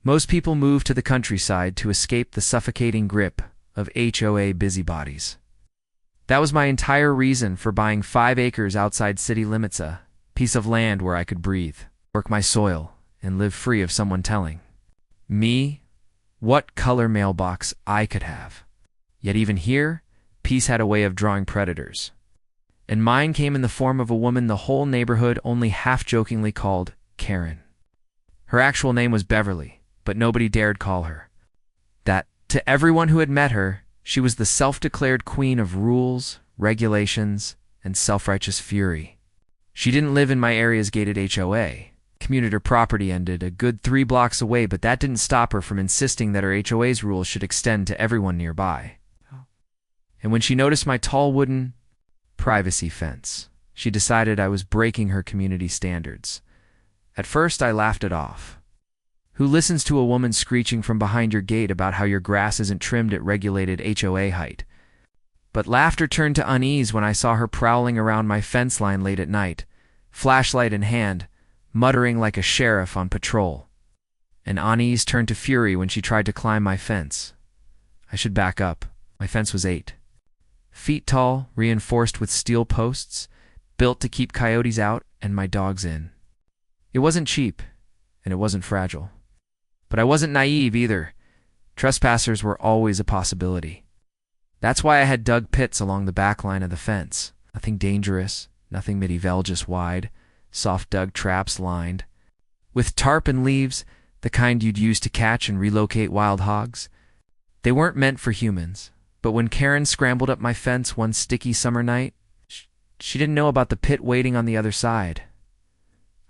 Most people move to the countryside to escape the suffocating grip of HOA busybodies. That was my entire reason for buying 5 acres outside city limits, a piece of land where I could breathe, work my soil, and live free of someone telling me what color mailbox I could have. Yet even here, peace had a way of drawing predators. And mine came in the form of a woman the whole neighborhood only half-jokingly called Karen. Her actual name was Beverly, but nobody dared call her that. To everyone who had met her, she was the self-declared queen of rules, regulations, and self-righteous fury. She didn't live in my area's gated HOA. Commuted her property ended a good 3 blocks away, but that didn't stop her from insisting that her HOA's rules should extend to everyone nearby. And when she noticed my tall wooden privacy fence, she decided I was breaking her community standards. At first, I laughed it off. Who listens to a woman screeching from behind your gate about how your grass isn't trimmed at regulated HOA height? But laughter turned to unease when I saw her prowling around my fence line late at night, flashlight in hand, muttering like a sheriff on patrol. And unease turned to fury when she tried to climb my fence. I should back up. My fence was 8 feet tall, reinforced with steel posts, built to keep coyotes out and my dogs in. It wasn't cheap, and it wasn't fragile. But I wasn't naive either. Trespassers were always a possibility. That's why I had dug pits along the back line of the fence. Nothing dangerous, nothing medieval, just wide, soft dug traps lined with tarp and leaves, the kind you'd use to catch and relocate wild hogs. They weren't meant for humans, but when Karen scrambled up my fence one sticky summer night, she didn't know about the pit waiting on the other side.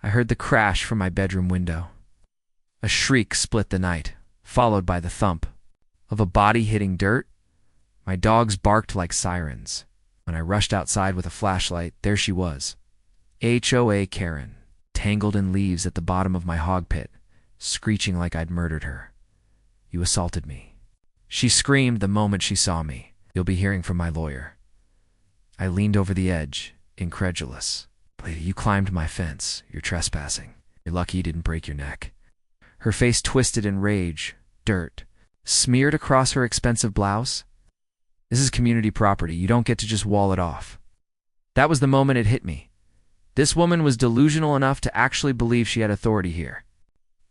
I heard the crash from my bedroom window. A shriek split the night, followed by the thump of a body hitting dirt. My dogs barked like sirens. When I rushed outside with a flashlight, there she was, HOA Karen, tangled in leaves at the bottom of my hog pit, screeching like I'd murdered her. "You assaulted me," she screamed the moment she saw me. "You'll be hearing from my lawyer." I leaned over the edge, incredulous. "Lady, you climbed my fence. You're trespassing. You're lucky you didn't break your neck." Her face twisted in rage, dirt smeared across her expensive blouse. "This is community property. You don't get to just wall it off." That was the moment it hit me. This woman was delusional enough to actually believe she had authority here.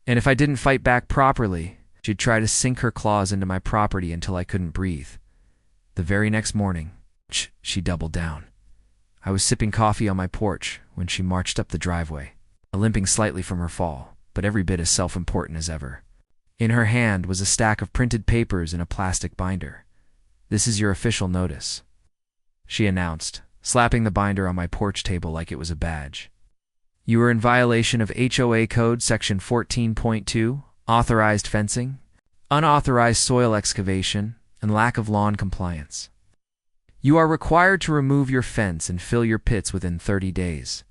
And if I didn't fight back properly, she'd try to sink her claws into my property until I couldn't breathe. The very next morning, she doubled down. I was sipping coffee on my porch when she marched up the driveway, limping slightly from her fall, but every bit as self-important as ever. In her hand was a stack of printed papers in a plastic binder. "This is your official notice," she announced, slapping the binder on my porch table like it was a badge. "You are in violation of HOA Code Section 14.2, authorized fencing, unauthorized soil excavation, and lack of lawn compliance. You are required to remove your fence and fill your pits within 30 days.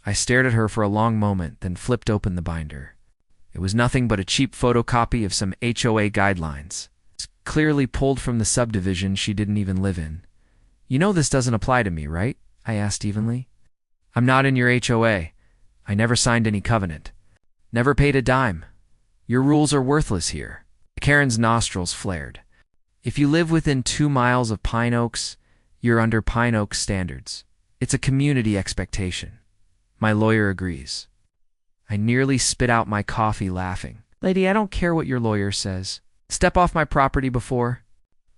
I stared at her for a long moment, then flipped open the binder. It was nothing but a cheap photocopy of some HOA guidelines, clearly pulled from the subdivision she didn't even live in. "You know this doesn't apply to me, right?" I asked evenly. "I'm not in your HOA. I never signed any covenant. Never paid a dime. Your rules are worthless here." Karen's nostrils flared. "If you live within 2 miles of Pine Oaks, you're under Pine Oaks standards. It's a community expectation. My lawyer agrees." I nearly spit out my coffee laughing. "Lady, I don't care what your lawyer says. Step off my property before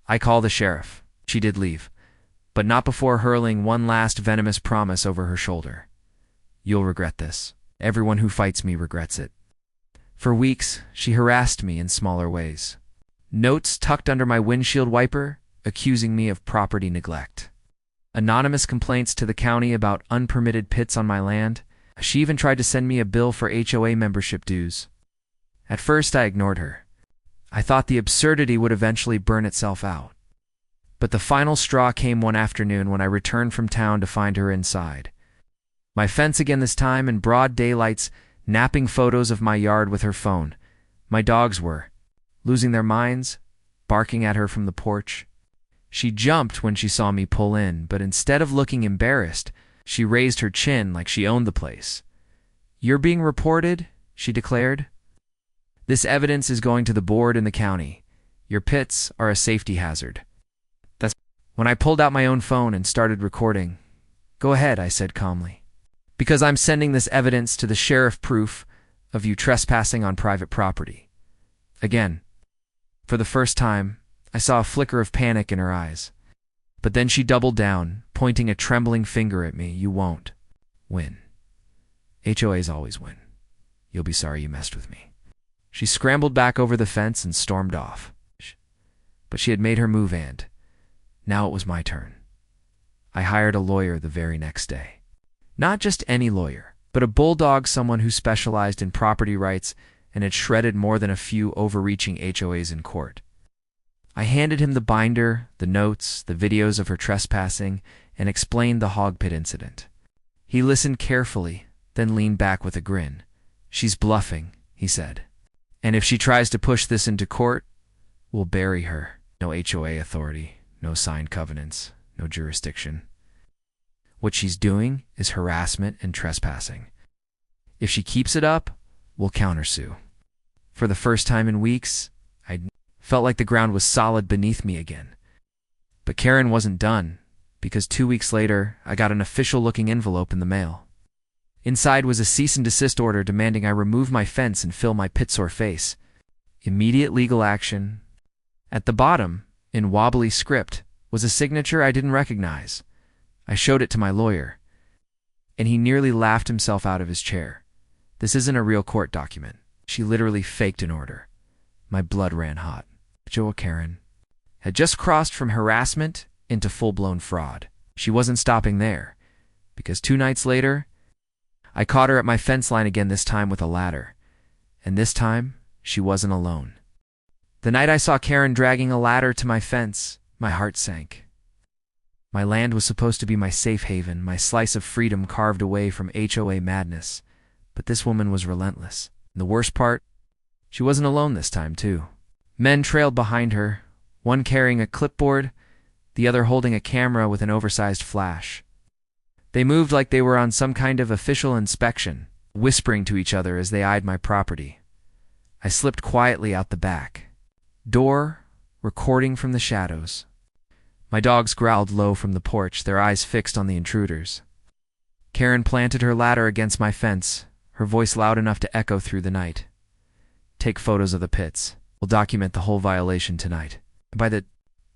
I call the sheriff." She did leave, but not before hurling one last venomous promise over her shoulder. "You'll regret this. Everyone who fights me regrets it." For weeks, she harassed me in smaller ways. Notes tucked under my windshield wiper, accusing me of property neglect. Anonymous complaints to the county about unpermitted pits on my land. She even tried to send me a bill for HOA membership dues. At first, I ignored her. I thought the absurdity would eventually burn itself out. But the final straw came one afternoon when I returned from town to find her inside. My fence again this time, in broad daylights, napping photos of my yard with her phone. My dogs were losing their minds, barking at her from the porch. She jumped when she saw me pull in, but instead of looking embarrassed, she raised her chin like she owned the place. "You're being reported," she declared. This evidence is going to the board in the county. Your pits are a safety hazard. That's when I pulled out my own phone and started recording. Go ahead, I said calmly. Because I'm sending this evidence to the sheriff, proof of you trespassing on private property. Again. For the first time, I saw a flicker of panic in her eyes. But then she doubled down, pointing a trembling finger at me. You won't win. HOAs always win. You'll be sorry you messed with me. She scrambled back over the fence and stormed off. But she had made her move, and now it was my turn. I hired a lawyer the very next day. Not just any lawyer, but a bulldog, someone who specialized in property rights and had shredded more than a few overreaching HOAs in court. I handed him the binder, the notes, the videos of her trespassing, and explained the hog pit incident. He listened carefully, then leaned back with a grin. She's bluffing, he said. And if she tries to push this into court, we'll bury her. No HOA authority, no signed covenants, no jurisdiction. What she's doing is harassment and trespassing. If she keeps it up, we'll countersue. For the first time in weeks, I felt like the ground was solid beneath me again. But Karen wasn't done, because 2 weeks later, I got an official-looking envelope in the mail. Inside was a cease and desist order demanding I remove my fence and fill my pit-sore face. Immediate legal action. At the bottom, in wobbly script, was a signature I didn't recognize. I showed it to my lawyer, and he nearly laughed himself out of his chair. This isn't a real court document. She literally faked an order. My blood ran hot. HOA Karen had just crossed from harassment into full-blown fraud. She wasn't stopping there, because 2 nights later, I caught her at my fence line again, this time with a ladder. And this time, she wasn't alone. The night I saw Karen dragging a ladder to my fence, my heart sank. My land was supposed to be my safe haven, my slice of freedom carved away from HOA madness. But this woman was relentless. And the worst part, she wasn't alone this time, too. Men trailed behind her, one carrying a clipboard, the other holding a camera with an oversized flash. They moved like they were on some kind of official inspection, whispering to each other as they eyed my property. I slipped quietly out the back. Door, recording from the shadows. My dogs growled low from the porch, their eyes fixed on the intruders. Karen planted her ladder against my fence, her voice loud enough to echo through the night. Take photos of the pits. We'll document the whole violation tonight. By the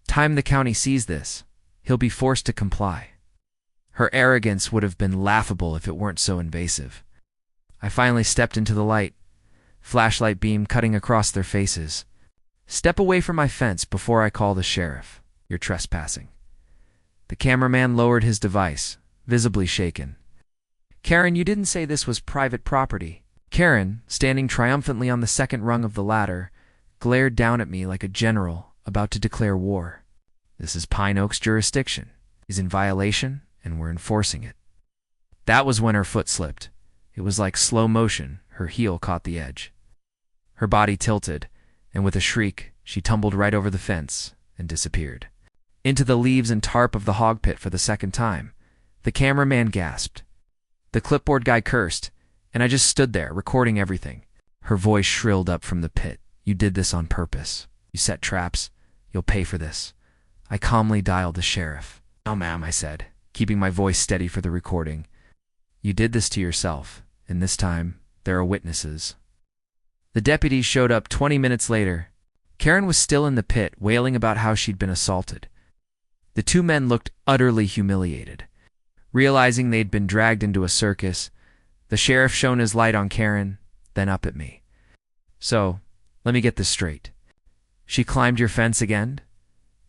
time the county sees this, he'll be forced to comply. Her arrogance would have been laughable if it weren't so invasive. I finally stepped into the light, flashlight beam cutting across their faces. Step away from my fence before I call the sheriff. You're trespassing. The cameraman lowered his device, visibly shaken. Karen, you didn't say this was private property. Karen, standing triumphantly on the second rung of the ladder, glared down at me like a general about to declare war. This is Pine Oak's jurisdiction. He's in violation, and we're enforcing it. That was when her foot slipped. It was like slow motion. Her heel caught the edge. Her body tilted, and with a shriek, she tumbled right over the fence and disappeared. Into the leaves and tarp of the hog pit for the second time. The cameraman gasped. The clipboard guy cursed, and I just stood there, recording everything. Her voice shrilled up from the pit. You did this on purpose. You set traps. You'll pay for this. I calmly dialed the sheriff. No, ma'am, I said, keeping my voice steady for the recording. You did this to yourself, and this time, there are witnesses. The deputies showed up 20 minutes later. Karen was still in the pit, wailing about how she'd been assaulted. The 2 men looked utterly humiliated. Realizing they'd been dragged into a circus, the sheriff shone his light on Karen, then up at me. So, let me get this straight. She climbed your fence again?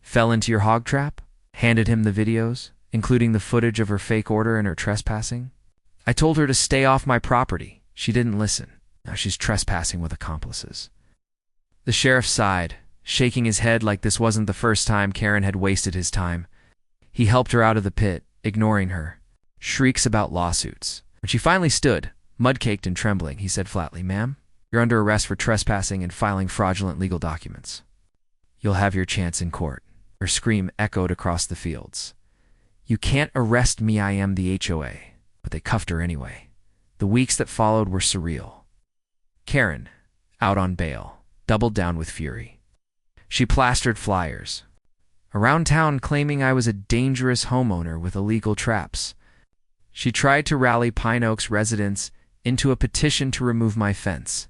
Fell into your hog trap? Handed him the videos, including the footage of her fake order and her trespassing? I told her to stay off my property. She didn't listen. Now she's trespassing with accomplices. The sheriff sighed, shaking his head like this wasn't the first time Karen had wasted his time. He helped her out of the pit, ignoring her. Shrieks about lawsuits. When she finally stood, mud-caked and trembling, he said flatly, Ma'am, you're under arrest for trespassing and filing fraudulent legal documents. You'll have your chance in court. Her scream echoed across the fields. You can't arrest me, I am the HOA. But they cuffed her anyway. The weeks that followed were surreal. Karen, out on bail, doubled down with fury. She plastered flyers around town claiming I was a dangerous homeowner with illegal traps. She tried to rally Pine Oaks residents into a petition to remove my fence.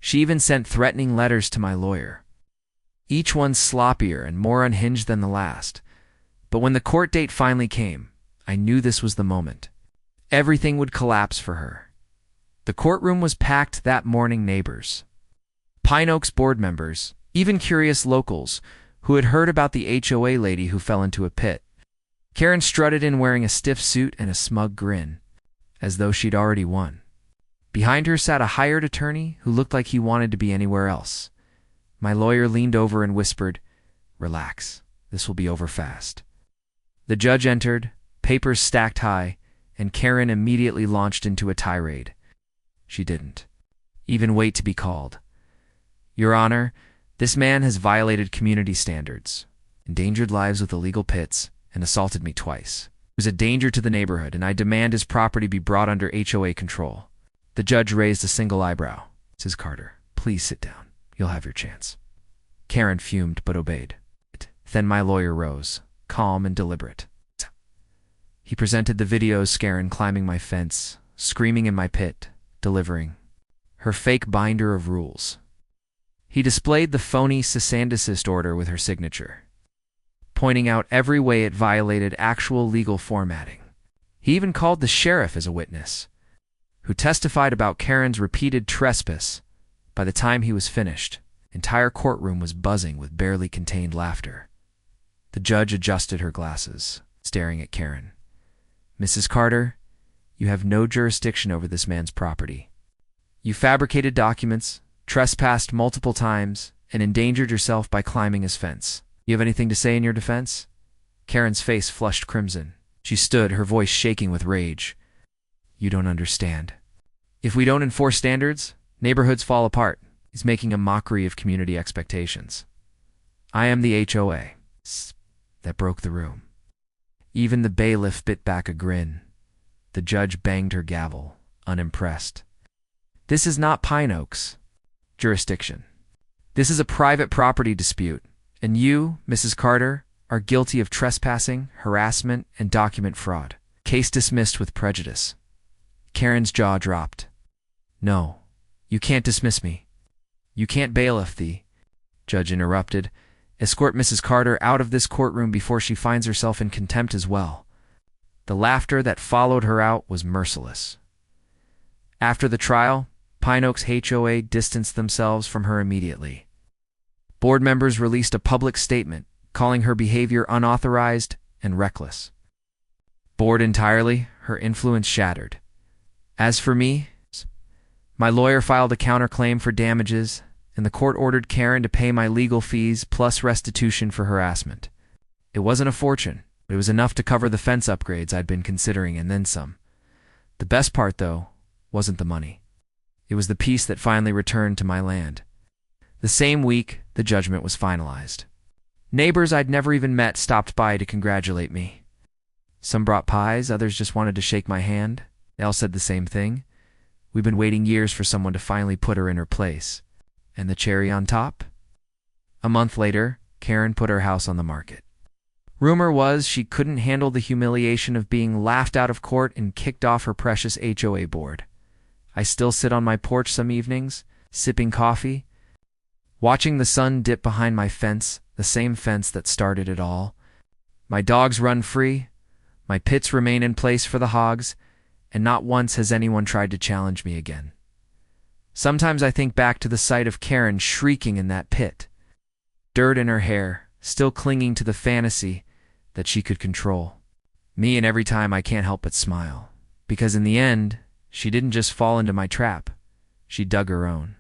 She even sent threatening letters to my lawyer, each one sloppier and more unhinged than the last. But when the court date finally came, I knew this was the moment. Everything would collapse for her. The courtroom was packed that morning. Neighbors, Pine Oaks board members, even curious locals who had heard about the HOA lady who fell into a pit. Karen strutted in wearing a stiff suit and a smug grin, as though she'd already won. Behind her sat a hired attorney who looked like he wanted to be anywhere else. My lawyer leaned over and whispered, "Relax, this will be over fast." The judge entered, papers stacked high, and Karen immediately launched into a tirade. She didn't even wait to be called. "Your Honor, this man has violated community standards, endangered lives with illegal pits, and assaulted me twice. He was a danger to the neighborhood, and I demand his property be brought under HOA control." The judge raised a single eyebrow. "Mrs. Carter, please sit down. You'll have your chance." Karen fumed but obeyed. Then my lawyer rose, calm and deliberate. He presented the videos Karen climbing my fence, screaming in my pit, delivering her fake binder of rules. He displayed the phony cease and desist order with her signature, pointing out every way it violated actual legal formatting. He even called the sheriff as a witness, who testified about Karen's repeated trespass. By the time he was finished, the entire courtroom was buzzing with barely contained laughter. The judge adjusted her glasses, staring at Karen. "Mrs. Carter, you have no jurisdiction over this man's property. You fabricated documents, trespassed multiple times, and endangered yourself by climbing his fence. You have anything to say in your defense?" Karen's face flushed crimson. She stood, her voice shaking with rage. "You don't understand. If we don't enforce standards, neighborhoods fall apart." He's making a mockery of community expectations. "I am the HOA." That broke the room. Even the bailiff bit back a grin. The judge banged her gavel, unimpressed. "This is not Pine Oaks jurisdiction. This is a private property dispute, and you, Mrs. Carter, are guilty of trespassing, harassment, and document fraud. Case dismissed with prejudice." Karen's jaw dropped. "No, you can't dismiss me. You can't bailiff the..." Judge interrupted. "Escort Mrs. Carter out of this courtroom before she finds herself in contempt as well." The laughter that followed her out was merciless. After the trial, Pine Oaks HOA distanced themselves from her immediately. Board members released a public statement calling her behavior unauthorized and reckless. Bored entirely, her influence shattered. As for me, my lawyer filed a counterclaim for damages, and the court ordered Karen to pay my legal fees plus restitution for harassment. It wasn't a fortune, but it was enough to cover the fence upgrades I'd been considering and then some. The best part, though, wasn't the money. It was the peace that finally returned to my land. The same week, the judgment was finalized. Neighbors I'd never even met stopped by to congratulate me. Some brought pies, others just wanted to shake my hand. They all said the same thing. "We've been waiting years for someone to finally put her in her place." And the cherry on top? A month later, Karen put her house on the market. Rumor was she couldn't handle the humiliation of being laughed out of court and kicked off her precious HOA board. I still sit on my porch some evenings, sipping coffee, watching the sun dip behind my fence, the same fence that started it all. My dogs run free, my pits remain in place for the hogs, and not once has anyone tried to challenge me again. Sometimes I think back to the sight of Karen shrieking in that pit, dirt in her hair, still clinging to the fantasy that she could control me, and every time I can't help but smile, because in the end, she didn't just fall into my trap, she dug her own.